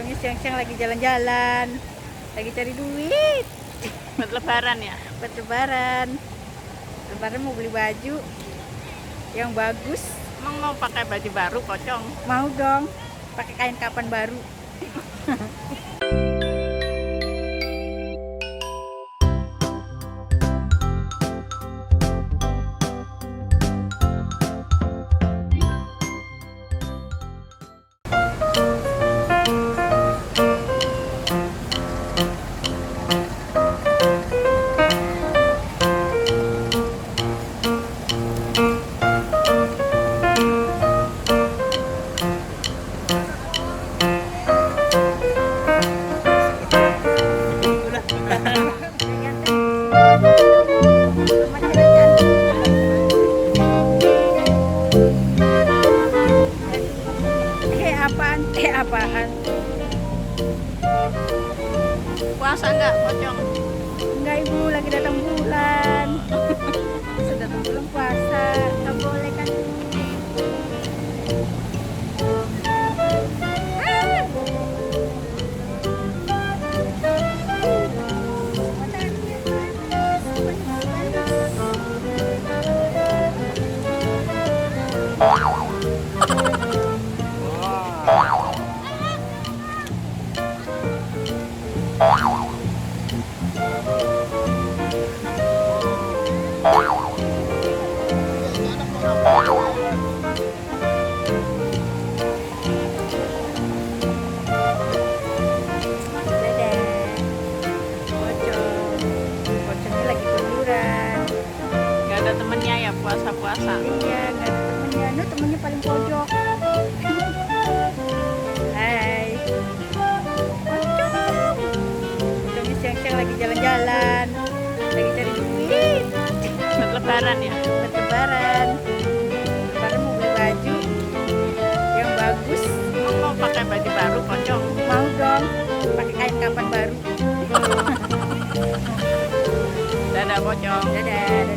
Pocongnya siang-siang lagi jalan-jalan, lagi cari duit. Buat lebaran ya? Buat lebaran. Lebaran mau beli baju yang bagus. Emang mau pakai baju baru, Pocong? Mau dong, pakai kain kapan baru. Apaan? Puasa nggak, Pocong? Enggak ibu, lagi datang bulan. Sudah datang bulan puasa, nggak boleh kan? Ada temennya ya puasa-puasa? Iya, nggak ada temennya. Nuh, temennya paling pojok. Hai Pocong. Pocongnya siang-siang lagi jalan-jalan, lagi cari duit. Buat lebaran ya? Buat lebaran. Lebaran mau beli baju yang bagus. Emang mau pakai baju baru, Pocong? Mau dong, pakai kain kapan baru. Dadah, Pocong. Dadah.